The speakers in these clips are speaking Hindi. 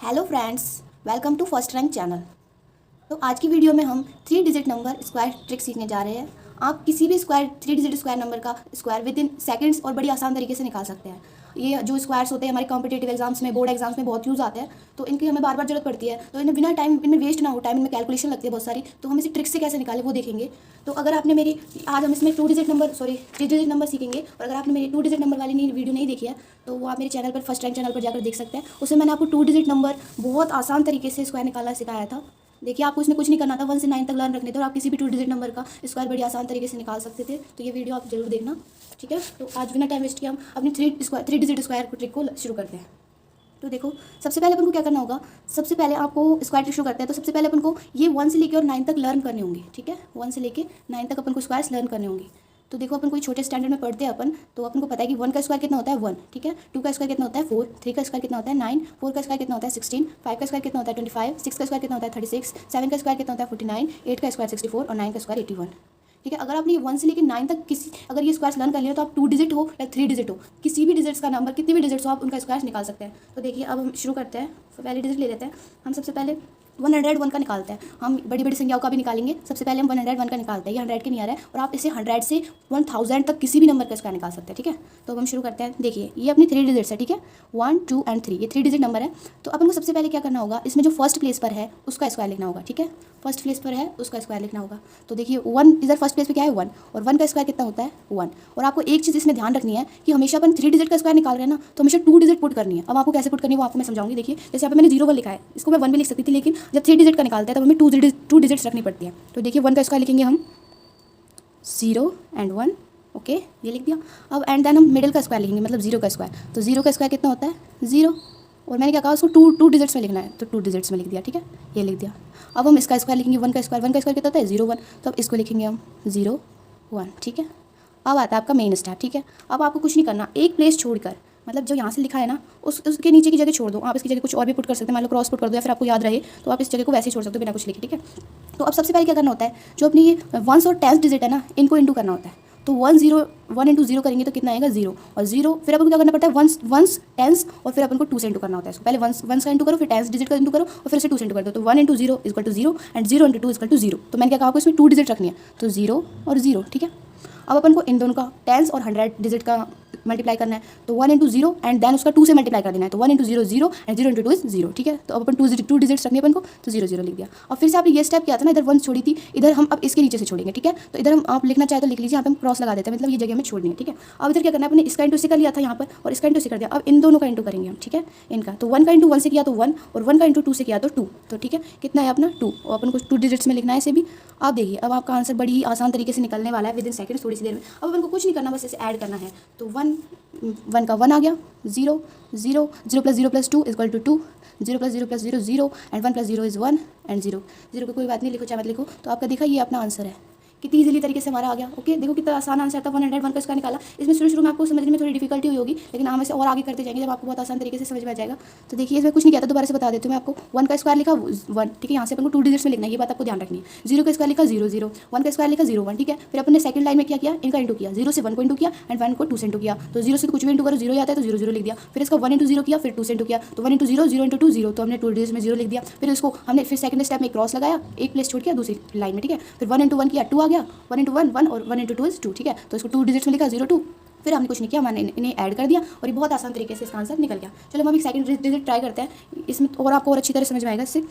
Hello friends, welcome to first rank channel. तो आज की वीडियो में हम 3 डिजिट नंबर स्क्वायर ट्रिक सीखने जा रहे हैं। आप किसी भी स्क्वायर 3 डिजिट स्क्वायर नंबर का स्क्वायर विद इन सेकेंड्स और बड़ी आसान तरीके से निकाल सकते हैं। ये जो स्क्वायर्स होते हैं हमारे कॉम्पिटेटिव एग्जाम्स में, बोर्ड एग्जाम्स में बहुत यूज़ आते हैं, तो इनकी हमें बार बार जरूरत पड़ती है। तो इन्हें बिना टाइम इनमें वेस्ट ना हो, टाइम इनमें कैलकुलेशन लगती है बहुत सारी, तो हम इसे ट्रिक से कैसे निकालें वो देखेंगे। तो अगर आपने मेरी आज हम इसमें 3 डिजिट नंबर सीखेंगे, और अगर आपने मेरी 2 डिजिट नंबर वाली वीडियो नहीं देखी है तो वो आप मेरे चैनल पर फर्स्ट रैंक चैनल पर जाकर देख सकते हैं। उसमें मैंने आपको 2 डिजिट नंबर बहुत आसान तरीके से स्क्वायर निकालना सिखाया था। देखिए, आपको इसमें कुछ नहीं करना था, 1 से 9 तक लर्न रखने थे और आप किसी भी 2 डिजिट नंबर का स्क्वायर बड़ी आसान तरीके से निकाल सकते थे। तो ये वीडियो आप जरूर देखना, ठीक है। तो आज बिना टाइम वेस्ट किए हम अपनी 3 डिजिट स्क्वायर ट्रिक को शुरू करते हैं। तो देखो, सबसे पहले अपन को क्या करना होगा। सबसे पहले आपको स्क्वायर ट्रिक शुरू करते हैं, तो सबसे पहले अपन को ये 1 से लेकर और 9 तक लर्न करने होंगे, ठीक है। 1 से लेकर 9 तक अपन को स्क्वायर्स लर्न करने होंगे। तो देखो, अपन कोई छोटे स्टैंडर्ड में पढ़ते हैं अपन, तो अपन को पता है कि 1 का स्क्वायर कितना होता है 1, ठीक है। 2 का स्क्वायर कितना होता है 4, 3 का स्क्वायर कितना होता है 9, 4 का स्क्वायर कितना होता है 16, 5 का स्क्वायर कितना होता है 25, 6 का स्क्वायर कितना होता है 36, 7 का स्क्वायर कितना होता है 49, 8 का स्क्वायर 64 और 9 का स्क्वायर 81, ठीक है। अगर आपने ये 1 से लेकर 9 तक अगर ये स्क्वायर्स लर्न कर लिया तो आप 2 डिजिट हो या 3 डिजिट हो, किसी भी डिजिट्स का नंबर, कितने भी डिजिट्स हो, आप उनका स्क्वायर्स निकाल सकते हैं। तो देखिए, अब हम शुरू करते हैं। तो पहले डिजिट ले लेते हैं हम। सबसे पहले 101 का निकालते हैं। हम बड़ी बड़ी संख्याओं का भी निकालेंगे। सबसे पहले हम 101 का निकालते हैं। ये 100 के नहीं आ रहा है, और आप इसे 100 से 1000 तक किसी भी नंबर का स्क्वायर निकाल सकते हैं, ठीक है। तो अब हम शुरू करते हैं। देखिए, ये अपनी 3 डिजिट्स है, ठीक है। 1, 2 एंड 3, ये 3 डिजिट नंबर है। तो अपन को सबसे पहले क्या करना होगा, इसमें जो फर्स्ट प्लेस पर है उसका स्क्वायर लिखना होगा, ठीक है। फर्स्ट प्लेस पर है उसका स्क्वायर लिखना होगा। तो देखिए, 1 इधर फर्स्ट प्लेस पे क्या है 1, और 1 का स्क्वायर कितना होता है 1। और आपको एक चीज़ इसमें ध्यान रखनी है कि हमेशा अपन 3 डिजिट का स्क्वायर निकाल रहे हैं ना, तो हमेशा 2 डिजिट पुट करनी है। अब आपको कैसे पुट करनी है वो आपको मैं समझाऊंगी। देखिए, जैसे यहाँ पे मैंने 0 1 लिखा है, इसको मैं 1 भी लिख सकती थी, लेकिन जब 3 डिजिट का निकालते हैं तब हमें 2 डिजिट्स रखनी पड़ती है। तो देखिए, 1 का स्क्वायर लिखेंगे हम 0 एंड 1, ओके, ये लिख दिया। अब एंड देन हम मिडिल का स्क्वायर लिखेंगे, मतलब 0 का स्क्वायर। तो 0 का स्क्वायर कितना होता है 0, और मैंने क्या कहा उसको टू डिजिट्स में लिखना है, तो 2 डिजिट्स में लिख दिया, ठीक है, ये लिख दिया। अब हम इसका स्क्वायर लिखेंगे 1 का स्क्वायर कितना होता है 0 1, तो अब इसको लिखेंगे हम 0 1, ठीक है। अब आता है आपका मेन स्टेप, ठीक है। अब आपको कुछ नहीं करना, एक प्लेस छोड़कर, मतलब जो यहाँ से लिखा है ना उसके नीचे की जगह छोड़ दो। आप इसकी जगह कुछ और भी पुट कर सकते हैं, मान लो क्रॉस पुट कर दो, या फिर आपको याद रहे तो आप इस जगह को वैसे ही छोड़ सकते हो बिना कुछ लिखे, ठीक है। तो अब सबसे पहले क्या करना होता है, जो अपनी ये 1 और 10 डिजिट है ना, इनको इंटू करना होता है। तो 1 इंटू 0 करेंगे तो कितना आएगा 0, और 0 फिर अपन को क्या करना पड़ता है 1 टेंस, और फिर अपन को 2 से इंटू करना होता है। इसको पहले 1 का इंटू करो, फिर 10 डिजिट का इंटू करो, और फिर से 2 से इंटू कर दो। तो 1 into 0 equal to 0 and 0 into 2 equal to 0। तो मैंने क्या कहा आपको, इसमें 2 डिजिट रखनी है, तो 0 और 0, ठीक है। अब अपन को इन दोनों का 10 और 100 डिजिट का मल्टीप्लाई करना है। तो 1 इंटू 0 एंड देन उसका 2 से मल्टीप्लाई कर देना है। तो 1 इंटू 0 0 एंड 0 इंटू 2 इज 0, ठीक है। तो अब अपन 2 डिजिट्स रखनी है अपन को, तो 0 0 लिख दिया। और फिर से आपने ये स्टेप किया था ना, इधर 1 छोड़ी थी, इधर हम अब इसके नीचे से छोड़ेंगे, ठीक है। तो इधर हम आप लिखना चाहे तो लिख लीजिए, यहाँ पे हम क्रॉस लगा देते हैं, मतलब ये जगह में छोड़नी है, ठीक है। अब इधर क्या करना है, अपने इसका इंटू से कर लिया था यहाँ पर, और इसका इंटू से कर दिया। अब इन दोनों का इंटू करेंगे हम, ठीक है, इनका। तो 1 का इंटू 1 से किया तो 1, और 1 का इंटू 2 से किया तो 2, तो ठीक है, कितना है अपना 2, और अपन को 2 डिजिट्स में लिखना है इसे भी। अब देखिए, अब आपका आंसर बड़ी ही आसान तरीके से निकलने वाला है विद इन सेकंड, थोड़ी सी देर में। अब अपन को कुछ नहीं करना, बस इसे ऐड करना है। तो 1 का 1 आ गया, 0 0 0 plus 0 plus 2 equal to 2, 0 plus 0 plus 0 0 and 1 plus 0 is 1 and 0 0 को कोई बात नहीं, लिखो चाहे मत लिखो। तो आपका देखा, ये अपना आंसर है। कितनी इजीली तरीके से हमारा आ गया, ओके। देखो कितना आसान आंसर था, 101 का इसका निकाला। इसमें शुरू में आपको समझने में थोड़ी डिफिकल्टी हुई होगी, लेकिन हम इसे और आगे करते जाएंगे जब आपको बहुत आसान तरीके से समझ में आ जाएगा। तो देखिए, इसमें कुछ नहीं किया था, दोबारा से बता देती हूँ मैं आपको। 1 का स्क्वायर लिखा 1, ठीक है, यहाँ से अपन को 2 डिजिट्स में लिखना है, ये बात आपको ध्यान रखनी है। 0 का स्क्वायर लिखा 0 0, 1 का स्क्वायर लिखा 0 1, ठीक है। फिर अपन ने सेकंड लाइन में क्या किया, इनका इंटू किया, 0 से 1 को इंटू किया एंड 1 को 2 से इंटू किया। तो 0 से कुछ भी इंटू करो 0 आता है, तो 0 0 लिख दिया। फिर इसका 1 इंटू 0 किया, फिर 2 से इंटू किया, तो 1 इंटू 0 0 इंटू 2 0, तो हमने 2 डिजिट्स में 0 लिख दिया। फिर इसको हमने फिर सेकंड स्टेप में क्रॉस लगाया, एक प्लेस छोड़ किया दूसरी लाइन में, ठीक है। फिर 1 इंटू 1 किया 2 आ गया, 1 इंटू 1 1 और 1 इंटू 2 इज 2, ठीक है। तो इसको 2 डिजिट्स में लिखा 0 2, फिर हमने कुछ नहीं किया, मैंने इन्हें ऐड कर दिया, और ये बहुत आसान तरीके से इसका आंसर निकल गया। चलो हम एक सेकंड डिजिट ट्राई करते हैं, इसमें और आपको और अच्छी तरह समझ में आएगा इससे।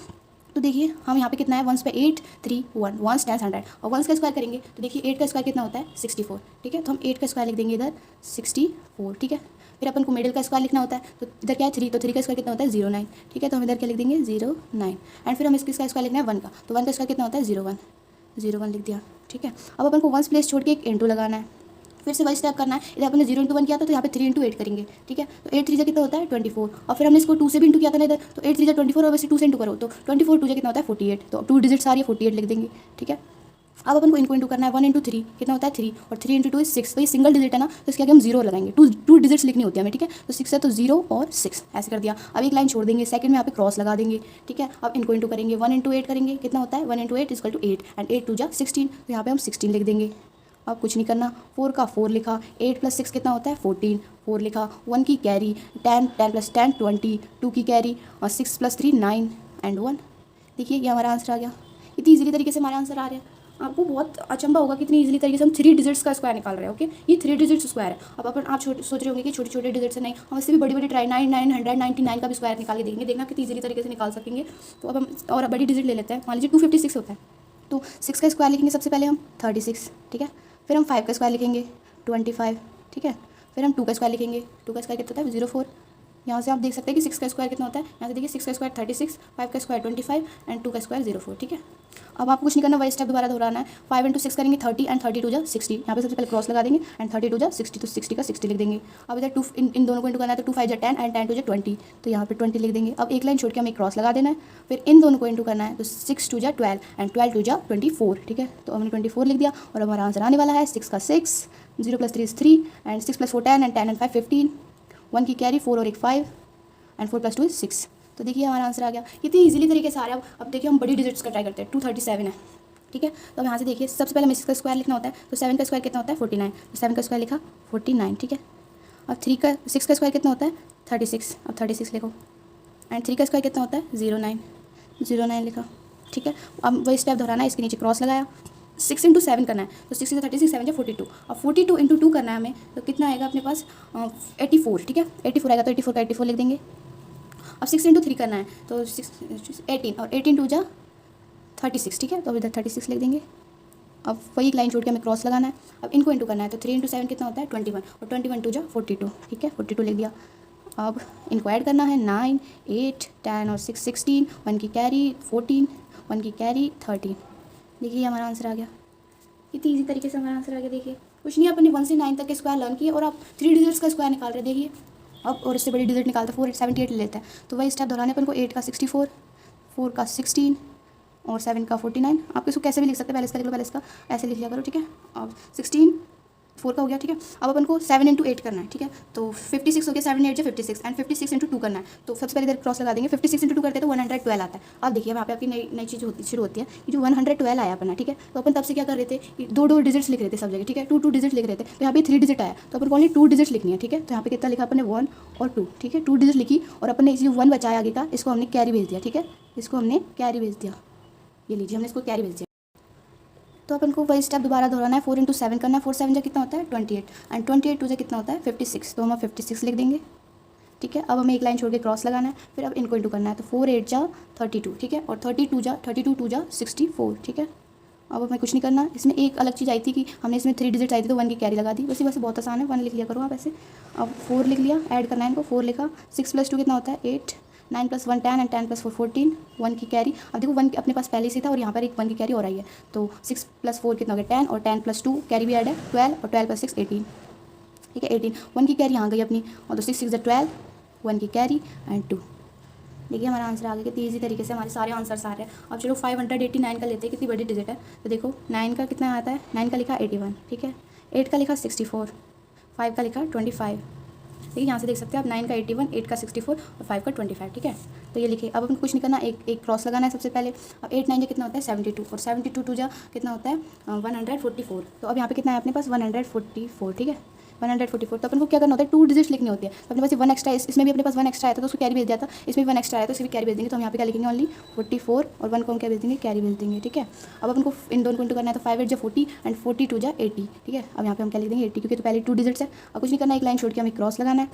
तो देखिए, हम यहाँ पे कितना है, 1 पे 8 3 1, 1 10 100, और 1 का स्क्वायर करेंगे तो देखिए 8 का स्क्वायर कितना होता है 64, ठीक है। तो हम 8 का स्क्वायर लिख देंगे इधर 64, ठीक है। फिर अपन को मिडिल का स्क्वायर लिखना होता है, तो इधर क्या है 3, तो 3 का स्क्वायर कितना होता है 0 9, ठीक है। तो हम इधर क्या लिख देंगे 0 9, एंड फिर हम इसका स्क्वायर लिखना है 1 का, तो 1 का स्क्वायर कितना होता है 0 1 लिख दिया, ठीक है। अब अपन को 1 प्लेस छोड़ के एक इंटू लगाना है, फिर से वही स्टेप करना है। इधर अपने 0 इंटू 1 किया था, तो यहाँ पे 3 इंटू 8 करेंगे, ठीक है। तो 8 3 कितना होता है 24, और फिर हमने इसको 2 से भी इंटू किया था ना इधर, तो 8 3 24, और वैसे 2 से इंटू करो तो 24 2 कितना होता है 48, तो 2 डिजिट्स आ रही है 48 लिख देंगे, ठीक है। अब अपन को इनको इंटू करना है, 1 इंटू 3 कितना होता है 3, और 3 इंटू 2 इज 6, तो ये सिंगल डिजिट है ना, तो इसके आगे हम 0 लगाएंगे, 2 डिजिट्स लिखनी होती है हमें, ठीक है। तो 6 है तो 0 और 6 ऐसे कर दिया। अब एक लाइन छोड़ देंगे, सेकंड में यहाँ पे क्रॉस लगा देंगे, ठीक है। अब इनको इंटू करेंगे, 1 इंटू 8 करेंगे, कितना होता है 1 इंटू 8 इक्वल टू 8 एंड 8 2 जा 16, तो यहाँ पे हम 16 लिख देंगे। अब कुछ नहीं करना, 4 का 4 लिखा, 8 + 6 कितना होता है 14, 4 लिखा, 1 की कैरी, 10 10 + 10 20, 2 की कैरी और 6 + 3 9 एंड 1। देखिए ये हमारा आंसर आ गया। इतनी इजीली तरीके से हमारे आंसर आ रहे हैं। आपको बहुत अचंभा होगा कितनी इजीली तरीके से हम 3 डिजिट्स का स्क्वायर निकाल रहे हैं। ओके, ये 3 डिजिट्स स्क्वायर है। अब अपन आप सोच रहे होंगे कि छोटे छोटे डिजिट से नहीं, हम इससे भी बड़ी बड़ी ट्राई 999 का भी स्क्वायर निकाल के देंगे, देखना कितनी इजीली तरीके से निकाल सकेंगे। तो अब हम और बड़ी डिजिट ले लेते हैं। मान लीजिए 256 होता है, तो 6 का स्क्वायर लिखेंगे सबसे पहले हम 36, ठीक है। फिर हम 5 का स्क्वायर लिखेंगे 25, ठीक है। फिर हम 2 का स्क्वायर लिखेंगे, 2 का स्क्वायर कितना होता है 04। यहाँ से आप देख सकते हैं कि 6 का स्क्वायर कितना होता है, यहाँ से देखिए 6 का स्क्वायर 36, 5 का स्क्वायर 25 एंड 2 का स्क्वायर 04, ठीक है। अब आपको कुछ नहीं करना, वही स्टेप दोबारा दोहराना है। 5 × 6 करेंगे 30 एंड 32 जा 60, यहाँ पे सबसे पहले क्रॉस लगा देंगे एंड 32 जा 60, तो 60 का 60 लिख देंगे। अब इधर 2 इन दोनों को इंटू करना है, तो 2 5 जा 10 एंड 10 2 जा 20, तो यहाँ पे 20 लिख देंगे। अब एक लाइन छोड़ के हमें क्रॉस लगा देना है, फिर इन दोनों को इंटू करना है, तो 6 2 जा 12 एंड 12 2 जा 24, ठीक है। तो हमने 24 लिख दिया और हमारा आंसर आने वाला है 6 का 6, 0 + 3 is 3 एंड 6 + 4 10 एंड 10 एंड 5 15, 1 की कैरी 4 और 1 5 एंड 4 + 2 is 6। तो देखिए हमारा आंसर आ गया। इतनी इजीली तरीके से आ रहा है। अब देखिए हम बड़ी डिजिट्स का ट्राई करते हैं। 237 है, ठीक है। तो अब यहाँ से देखिए सबसे पहले हमें 6 का स्क्वायर लिखना होता है, तो 7 का स्क्वायर कितना होता है 49, तो 7 का स्क्वायर लिखा 49, ठीक है। अब 6 का स्क्वायर कितना होता है 36, अब 36 लिखो एंड 3 का स्क्वायर कितना होता है 09 लिखा, ठीक है। अब वही स्टेप दोहराना है, इसके नीचे क्रॉस लगाया, 6 × 7 करना है, तो 6 × 36 7 × 42, अब 42 × 2 करना है हमें, तो कितना आएगा अपने पास 84, ठीक है। 84 आएगा तो 84 का 84 लिख देंगे। अब 6 × 3 करना है, तो 18 और 18 2 जा 36, ठीक है। तो अब इधर 36 लिख देंगे। अब वही लाइन छोड़ के हमें क्रॉस लगाना है। अब इनको इंटू करना है, तो 3 × 7 कितना होता है 21 और 21 2 जा 42, ठीक है। 42 लिख दिया। अब इनको ऐड करना है, 9 8 10 और 6 16, 1 की कैरी 14, 1 की कैरी 13। देखिए हमारा आंसर आ गया। इतनी ईजी तरीके से हमारा आंसर आ गया। देखिए कुछ नहीं, अपने 1 से 9 तक के स्क्वायर लर्न किए और आप 3 डिजिट्स का स्क्वायर निकाल रहे हैं। देखिए अब और इससे बड़ी डिजिट निकालते 4 78 ले लेते हैं, तो वही स्टेप दोहराने अपन को 8 का 64, 4 का 16 और 7 का 49। आप इसको कैसे भी लिख सकते हैं, पहले इसका लिख लो, पहले इसका ऐसे लिख लिया करो, ठीक है। अब 16 4 का हो गया, ठीक है। अब अपन को 7 × 8 करना है, ठीक है। तो 56 हो गया, 7 8 56 एंड 56 × 2 करना है, तो सबसे पहले इधर क्रॉस लगा देंगे। 56 × 2 करते हैं तो 112 आता है। अब देखिए वहाँ पे आपकी नई चीज़ शुरू होती है। ये जो 112 आया अपना, ठीक है। तो अपन तब से क्या कर रहे थे, 2 डिजिट्स लिख रहे थे सब जगह, ठीक है। 2 डिजिट लिख रहे थे, तो यहाँ पे 3 डिजिट आया, तो अपन को ओनली 2 डिजिट लिखनी है, ठीक है। तो यहाँ पे कितना लिखा अपन ने 1 और 2, ठीक है। 2 डिजिट लिखी और अपन ने इसी 1 बचाया आगे का, इसको हमने कैरी भेज दिया, ठीक है। इसको हमने कैरी भेज दिया, ये लीजिए हमने इसको कैरी भेज दिया। तो अपन को वही स्टेप दोबारा दोहराना है। 4 × 7 करना है, 4 7 जा कितना होता है 28 एंड 28 2 जा कितना होता है 56, तो हम 56 लिख देंगे, ठीक है। अब हमें एक लाइन छोड़ के क्रॉस लगाना है, फिर अब इनको इंटू करना है, तो 4 8 जा 32, ठीक है। और 32 2 जा 64, ठीक है। अब हमें कुछ नहीं करना। इसमें एक अलग चीज़ आई थी कि हमने इसमें 3 डिजिट आई थी, तो 1 की कैरी लगा दी। वैसे बहुत आसान है, 1 लिख लिया करो आप ऐसे। अब 4 लिख लिया, ऐड करना है इनको, 4 लिखा, 6 + 2 कितना होता है 8, 9 + 1 10 एंड 10 + 4 14, 1 की कैरी। अब देखो 1 अपने पास पहले से था और यहाँ पर एक 1 की कैरी और आई है, तो 6 + 4 कितना हो गया 10 और 10 + 2 कैरी भी ऐड है 12 और 12 + 6 18, ठीक है। 18 1 की कैरी यहाँ गई अपनी, और तो 6 6 12, 1 की कैरी एंड 2। देखिए हमारा आंसर आ गया। कितनी ईजी तरीके से हमारे सारे आंसर्स आ रहे हैं। अब चलो 589 का लेते हैं, कितनी बड़ी डिजिट है। तो देखो 9 का कितना आता है, 9 का लिखा 81, ठीक है। 8 का लिखा 64, 5 का लिखा 25। देखिए यहाँ से देख सकते हैं आप, 9 का 81, 8 का 64 और 5 का 25, ठीक है। तो ये लिखिए। अब अपन कुछ नहीं करना, एक क्रॉस लगाना है सबसे पहले। अब 8 9 जा कितना होता है 72 और 72 2 जा कितना होता है 144। तो अब यहाँ पे कितना है अपने पास 144, ठीक है। 144। तो अपन को क्या करना होता है, 2 डिजिट्स लिखनी होती है। तो अपने पास 1 एक्स्ट्रा, इसमें भी अपने पास 1 एक्स्ट्रा आया था तो उसको कैरी भेज दिया था। इसमें भी 1 एक्स्ट्रा आया तो इसे भी कैरी भेज देंगे। तो हम यहाँ पे क्या लिखेंगे ओनली 44 और 1 को हम क्या भेज देंगे कैरी भेज देंगे, ठीक है। अब अपन को इन दोनों को इंटू करना है, तो 5 8 जा 40 एंड 40 2 जा 80, ठीक है। अब यहाँ पे हम क्या लिख देंगे 80, क्योंकि तो पहले 2 डिजिट्स है। अब कुछ नहीं करना, एक लाइन छोड़ के हमें क्रॉस लगाना है।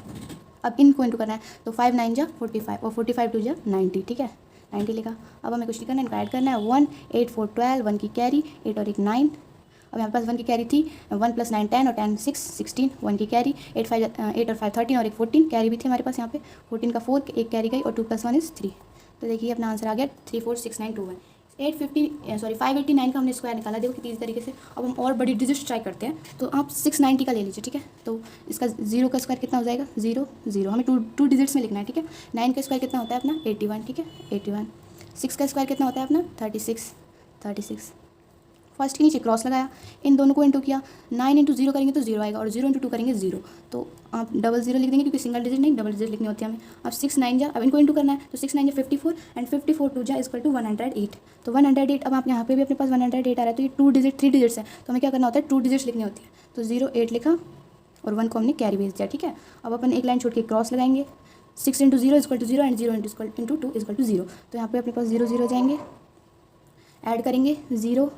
अब इनको इंटू करना है, तो 5 9 जा 45 और 45 2 जा 90, ठीक है। 90 लिखा। अब हमें कुछ नहीं करना, इनको ऐड करना है 1 8 4 12, 1 की कैरी 8 और 1 9। अब यहाँ पास 1 की कैरी थी, 1 + 9 10 और 10 6 16, 1 की कैरी 8 और 5 13 और 1 14 कैरी भी थी हमारे पास यहाँ पे। 14 का 4 एक कैरी गई और 2 + 1 is 3। तो देखिए अपना आंसर आ गया 346921। 589 का हमने स्क्वायर निकाला। देखो कितनी तरीके से। अब हम और बड़ी डिजिट्स ट्राई करते हैं, तो आप 690 का ले लीजिए, ठीक है। तो इसका 0 का स्क्वायर कितना हो जाएगा 0 0, हमें 2 डिजिट्स में लिखना है, ठीक है। 9 का स्क्वायर कितना होता है अपना 81, ठीक है 81। 6 का स्क्वायर कितना होता है अपना 36। फर्स्ट के नीचे क्रॉस लगाया, इन दोनों को इंटू किया, 9 इंटू 0 करेंगे तो 0 आएगा और 0 इंटू 2 करेंगे 0, तो आप डबल 0 लिख देंगे क्योंकि सिंगल डिजिट नहीं डबल डिजिट लिखनी होती है हमें। अब 6 9 जा, अब इनको इंटू करना है तो 6 9 जा 54 एंड 54 2 जा इक्वल टू 108, तो 108। अब आप यहाँ पे भी अपने पास 108 आ रहा है, तो ये 2 डिजिट 3 डिजिट्स है, तो हमें क्या करना होता है 2 डिजिट्स लिखनी होती है, तो 0 8 लिखा और 1 को हमने कैरी भेज दिया, ठीक है। अब अपन एक लाइन छोड़ के क्रॉस लगाएंगे, 6 into 0 equal to 0 and 0 into 2 equal to 0, तो यहाँ पे अपने पास 0 0 जाएंगे, ऐड करेंगे 0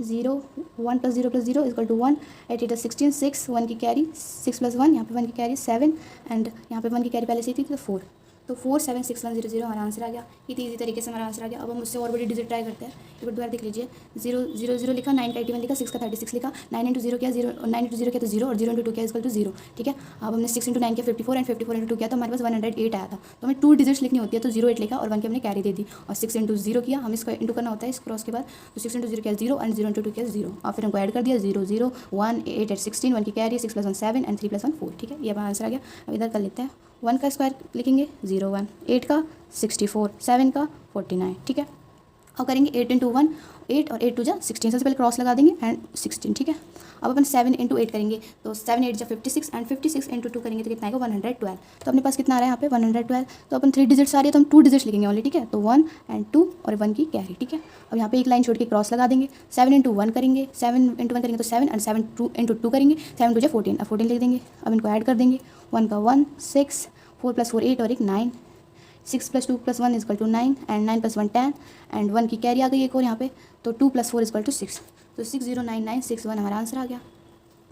0 1 प्लस 0 प्लस 0 इक्वल टू 1, 8 8 16 6 1 की कैरी 6 प्लस 1, यहाँ पे 1 की कैरी 7 एंड यहाँ पे 1 की कैरी पहले से थी तो 4, तो 4 7 6 1 0 0 हमारा आंसर आ गया। इतनी ईजी तरीके से हमारा आंसर आ गया। अब हम उससे और बड़ी डिजिट ट्राई करते हैं, एक बार दोबारा देख लीजिए, 0 0 0 लिखा, 9 का 81 लिखा, 6 का 36 लिखा, 9 इंटू 0 किया 0, 9 इंटू 0 किया तो 0 और 0 इंटू 2 किया इक्वल टू 0, ठीक है। अब हमने 6 इंटू 9 किया 54 एंड 54 इंटू 2 किया तो हमारे पास 108 आया था, तो हमें 2 डिजिट्स लिखनी होती है, तो 0 8 लिखा और 1 की हमने कैरी दे दी, और 6 इंटू 0 किया, हमें इसका इंटू करना होता है इस क्रॉस के बाद, तो 6 इंटू 0 किया 0 एंड 0 इंटू 2 किया 0, और फिर हमको ऐड कर दिया 0 0 1 8 8 16 1 की कैरी 6 प्लस 1 7 एंड 3 प्लस 1 4, ठीक है। ये हमारा आंसर आ गया। अब इधर कर लेते हैं, 1 का स्क्वायर लिखेंगे 0 1, 8 का 64, 7 का 49, ठीक है। अब करेंगे 8 इंटू 1 8 और 8 टू जा 16, सबसे पहले क्रॉस लगा देंगे एंड 16, ठीक है। अब अपन 7 इंटू 8 करेंगे तो 7 8 जा 56 एंड 56 इंटू 2 करेंगे तो कितना आएगा 112, तो अपने पास कितना आ रहा है यहाँ पे 112, तो अपन 3 डिजिट्स आ रही है तो हम 2 डिजिट्स लिखेंगे ओनली, ठीक है, तो 1 एंड 2 और 1 की कैरी, ठीक है। अब यहाँ पे एक लाइन छोड़ के क्रॉस लगा देंगे, 7 इंटू 1 करेंगे, 7 इंटू 1 करेंगे तो 7 एंड 7 इंटू 2 करेंगे, 7 टू जा 14, अब 14 लिख देंगे। अब इनको ऐड कर देंगे, 1 का 1 6 4 प्लस 4 8 और एक 9, 6 plus 2 plus 1 equal to 9 and 9 plus 1 10 and 1 की कैरी आ गई एक और यहाँ पे, तो 2 प्लस 4 इक्वल टू 6, तो 609961 हमारा आंसर आ गया।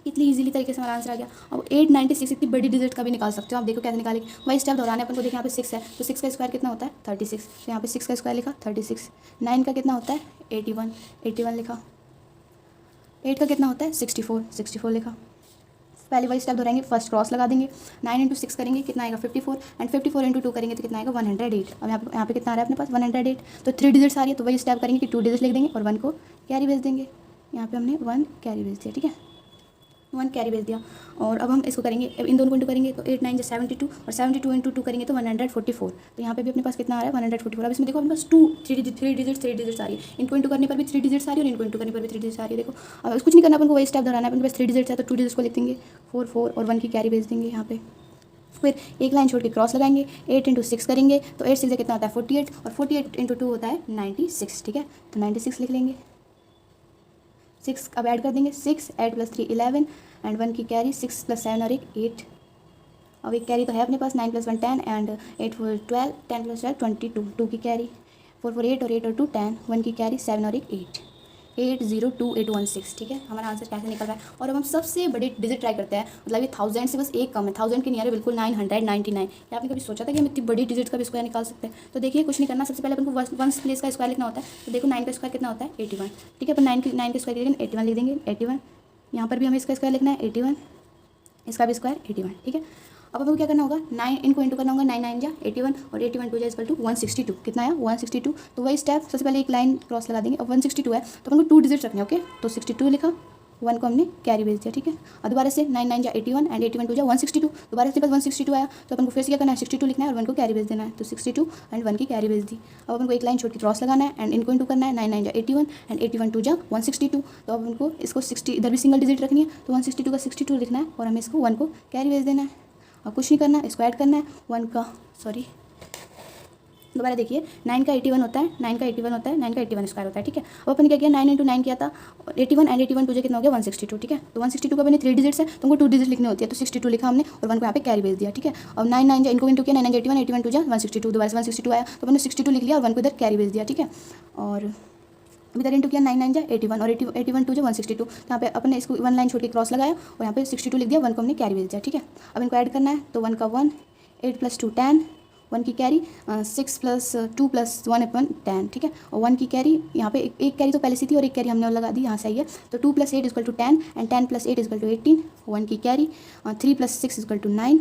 इतनी इजीली तरीके से हमारा आंसर आ गया। अब 896 इतनी बड़ी डिजिट का भी निकाल सकते हो आप, देखो कैसे निकालेंगे, वही स्टेप दोहराना है अपन को। देखिए यहाँ पे 6 है तो 6 का स्क्वायर कितना होता है 36, तो यहाँ पे 6 का स्क्वायर लिखा 36, 9 का कितना होता है 81, 81 लिखा, 8 का कितना होता है 64, 64 लिखा। पहले वही स्टेप दोहराएंगे, फर्स्ट क्रॉस लगा देंगे, 9 इंटू 6 करेंगे कितना आएगा 54 एंड 54 इंटू 2 करेंगे तो कितना आएगा 108। अब यहाँ पे कितना आ रहा है अपने पास 108, तो 3 डिजिट्स आ रही है तो वही स्टेप करेंगे कि 2 डिजिट्स लिख देंगे और 1 को कैरी भेज देंगे। यहाँ पे हमने 1 कैरी भेज दिया, ठीक है, 1 कैरी भेज दिया। और अब हम इसको करेंगे, इन दोनों को इंटू करेंगे तो 8 9 जा 72 और 72 इंटू 2 करेंगे तो 144, तो यहाँ पे भी अपने पास कितना आ रहा है 144। अब इसमें देखो अपने पास 3 डिजिट्स आ रही है, इनको इंटू करने पर भी 3 डिजिट्स आ रही है और इनको इंटू करने पर भी 3 डिजिट्स आ रही है। देखो अब कुछ नहीं करना, अपन को वही स्टेप दोहराना है, अपने पास 3 डिजिट्स है तो 2 डिजिट्स को लिख देंगे 4 4 और 1 की कैरी भेज देंगे यहाँ पे। फिर एक लाइन छोड़ के क्रॉस लगाएंगे, 8 इंटू 6 करेंगे तो 8 6 कितना होता है 48 और 48 इंटू 2 होता है 96, ठीक है, तो 96 लिख लेंगे। 6 अब ऐड कर देंगे, 6 8 प्लस 3 11 एंड 1 की कैरी 6 प्लस 7 और एक 8, अब एक कैरी तो है अपने पास 9 प्लस 1 10 एंड 8 4 12 10 प्लस 12 22, 2 की कैरी 4 4 8 और 8 और 2 10, 1 की कैरी 7 और एक 8, 802816, ठीक है। हमारा आंसर कैसे निकल रहा है। और अब हम सबसे बड़ी डिजिट ट्राई करते हैं, मतलब ये 1000 से बस एक कम है, 1000 के नियर है बिल्कुल 999। या आपने कभी सोचा था कि हम इतनी बड़ी डिजिट का भी स्क्वायर निकाल सकते हैं। तो देखिए कुछ नहीं करना, सबसे पहले अपन को 1 प्लेस का स्क्वायर लिखना होता है, तो देखो 9 का स्क्वायर कितना होता है 81, ठीक है, अपन 9 का स्क्वायर लिखेंगे 81 लिख देंगे 81, यहाँ पर भी हमें इसका स्क्वायर लिखना है 81, इसका भी स्क्वायर 81, ठीक है। अब हमको क्या करना होगा 9 इनको इंटू करना होगा, 9 9 जा 81 और 81 2 जा इक्वल टू 162, कितना आया 162, तो वही स्टेप सबसे पहले एक लाइन क्रॉस लगा देंगे। अब 162 है तो अपन को 2 डिजिट्स रखने, ओके, तो 62 लिखा, 1 को हमने कैरी भेज दिया, ठीक है। और दोबारा से 9 9 जा 81 एंड 81 2 जा 162, दोबारा से बस 162 आया तो अपन को फिर से क्या करना है 62 लिखना है और 1 को कैरी भेज देना है, तो 62 एंड 1 की कैरी भेज दी। अब अपन को एक लाइन छोड़ के क्रॉस लगाना है एंड इनको इंटू करना है, 9 9 जा 81 एंड 81 2 जा 162, तो अब उनको इसको 60 इधर भी सिंगल डिजिट रखनी है तो 162 का 62 लिखना है और हमें इसको 1 को कैरी भेज देना है। अब कुछ नहीं करना, इसको ऐड करना है 1 का, सॉरी दोबारा देखिए 9 का 81 होता है, 9 का 81 होता है, 9 का 81 स्क्वायर होता है, ठीक है। अब अपन क्या किया 9 इंटू 9 किया था 81 एंड 81 तुझे कितना हो गया 162, ठीक है। तो 162 का मैंने 3 डिजिट्स है तो उनको 2 डिजिट लिखनी होती है, तो 62 लिखा हमने और 1 को यहाँ पे कैरी भेज दिया, ठीक है। अब 9 9 इनको इंटू किया 9 9 81 81 2 162, दोबारा से 162 आया तो मैंने 62 लिख लिया और 1 को इधर कैरी भेज दिया, ठीक है। और इधर इंटू किया 9 9 जा 81 और 81 2 जा 162, तो यहाँ पे अपन ने इसको 1 लाइन छोड़ के क्रॉस लगाया और यहाँ पे 62 लिख दिया, 1 को हमने कैरी भेज दिया, ठीक है। अब इनको ऐड करना है तो 1 का 1 8 प्लस 2 10, 1 की कैरी 6 प्लस 2 प्लस 1 अपन 10, ठीक है। और 1 की कैरी यहाँ पे एक कैरी तो पहले से थी और एक कैरी हमने और लगा दी, यहाँ से आई है, तो 2 plus 8 equal to 10 and 10 plus 8 equal to 18, 1 की carry 3 plus 6 equal to 9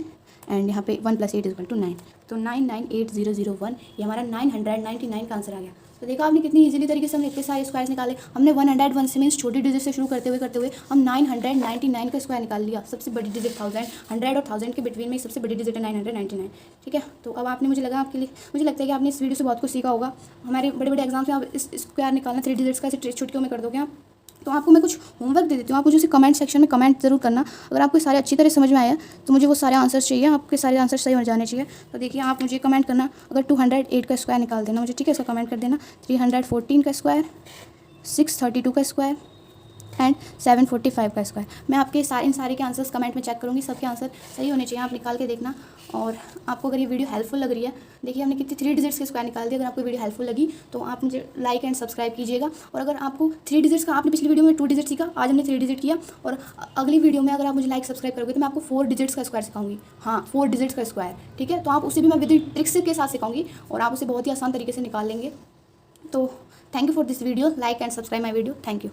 and यहाँ पे 1 प्लस 8 इक्वल टू 9, तो 998001 ये हमारा 999 का आंसर आ गया। तो देखा आपने कितनी इजीली तरीके से हमने इतने सारे स्क्वायर्स निकाले। हमने 101 से मीन्स छोटी डिजिट से शुरू करते हुए हम 999 का स्क्वायर निकाल लिया। सबसे बड़ी डिजिट 1000, 100 और 1000 के बिटवीन में सबसे बड़ी डिजिट है 999, ठीक है। तो अब आपने मुझे लगता है कि आपने इस वीडियो से बहुत कुछ सीखा होगा। हमारे बड़े बड़े एग्जाम्स में आप इस स्क्वायर निकालना 3 डिजिट्स का ऐसे छुटकियों में कर दोगे आप, तो आपको मैं कुछ होमवर्क दे देती हूँ, आप मुझे उसे कमेंट सेक्शन में कमेंट जरूर करना। अगर आपको सारे अच्छी तरह समझ में आया तो मुझे वो सारे आंसर्स चाहिए, आपके सारे आंसर सही हो जाने चाहिए। तो देखिए आप मुझे कमेंट करना, अगर 208 का स्क्वायर निकाल देना मुझे, ठीक है, इसका कमेंट कर देना। 314 का स्क्वायर, 632 का स्क्वायर एंड 745 का स्क्वायर। मैं आपके इन सारे के आंसर्स कमेंट में चेक करूँगी, सबके आंसर सही होने चाहिए, आप निकाल के देखना। और आपको अगर ये वीडियो हेल्पफुल लग रही है, देखिए हमने कितने 3 डिजिट्स के स्क्वायर निकाल दिए। अगर आपको वीडियो हेल्पफुल लगी तो आप मुझे लाइक एंड सब्सक्राइब कीजिएगा। और अगर आपको 3 डिजिट्स का, आपने पिछली वीडियो में 2 डिजिट सीखा, आज हमने 3 डिजिट किया, और अगली वीडियो में अगर आप मुझे लाइक सब्सक्राइब करोगे तो मैं आपको 4 डिजिट्स का स्क्वायर सिखाऊंगी। हाँ, 4 डिजिट्स का स्क्वायर, ठीक है। तो आप उसे भी मैं विद ट्रिक्स के साथ सिखाऊंगी और आप उसे बहुत ही आसान तरीके से निकाल लेंगे। तो thank you for this video, like and subscribe my video, thank you.